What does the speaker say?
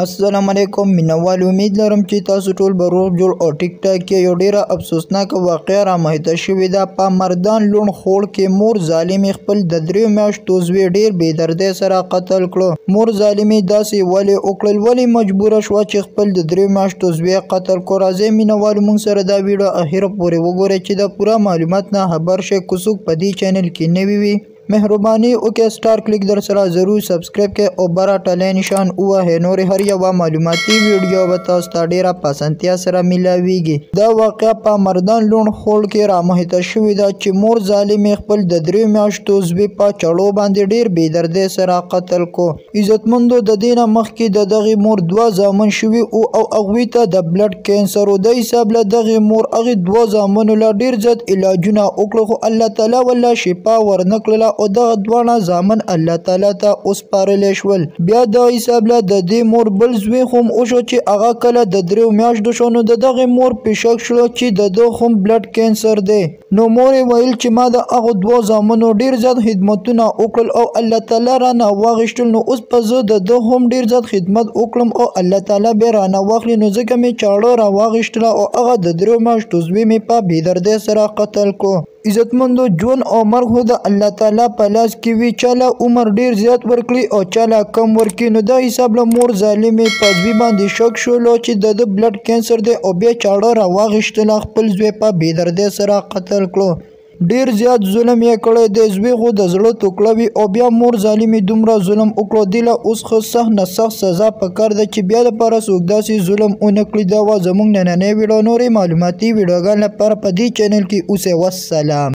السلام علیکم مینوال، امید لرم چې تاسو ټول به روغ جوړ او ټیک ټاک کې. یو ډیره افسوسناک واقعه رامخته شوې ده. په مردان لوڼ خوړ کې مور ظالمې خپل د 3 میاشتو زوی ډیر بې دردۍ سره قتل کړو. مور ظالمې داسې ولې وکړل؟ ولې مجبوره شوه چې خپل د 3 میاشتو زوی قتل کړو؟ راځئ مینوالو موږ سره دا ویډیو اخر پورې وګورئ چې د پوره معلومات نه خبر شئ. که څوک په دې چینل کې نوي وي مهرباني وکړئ سٹار کلیک در سره ضرور سبسکرایب کړئ او بره ټلی نشان ووهئ. نورې هر یوه معلوماتي ویډیو به تاسو ته ډیره په اسانتیا سره میلاویږي. دا واقعه په مردان لوڼ خوړ کې رامخته شوې ده چې مور ظالمې خپل د 3 میاشتو زوی په چړو باندې ډیر بې دردۍ سره قتل کړو. عزتمندو، د دې نه مخکې د دغې مور 2 زامن شوي او هغوی ته د بلډ کینسر و. د حساب له دغې مور هغې 2 زامنو له ډیر زیات علاجونه وکړل خو الله تعالی ولله شفا ورنکړله او دغه 2 زامن الله تعالی ته وسپارلی شول. بیا د حساب له د دې مور بل زوی هم وشو چې هغه کله د 3 میاشتو شو. نو د دغې مور په شک شو چې د ده هم بلډ کینسر دی. نو مور یې ویل چې ما د هغو 2 زامنو ډیر زیات خدمتونه وکړل او الله تعالی رانه واخیستل. نو اوس په زه د ده هم ډیر زیات خدمت وکړم او الله تعالی بیا رانه واخلي. نو ځکه مې چاړه را واخیستله او هغه د 3 میاشتو زوی مې په بې دردۍ سره قتل کړو. عزتمندو، ژوند او مرګ خو د الله تعالی په لاس کې وي. چاله عمر ډیر زیات ورکړي او چاله کم ورکړي. نو دا حساب له مور ظالمې په زوی باندې شک شولو چې د ده بلډ کینسر دی او بیا چاړه را واخیستله، خپل زوی په بې دردۍ سره قتل کړو. ډیر زیات ظلم یې کړی دی. زوی خو د زړه ټوکړه وي او بیا مور ظالمې دومره ظلم وکړو. دې له اوس ښه سخت نه سخت سزا پکار ده چې بیا دپاره څوک داسې ظلم ونه کړي. دا وه زموږ نننۍ ویډیو. نورې معلوماتي ویډیوګانو لپاره په دې چینل کې اوسئ. والسلام.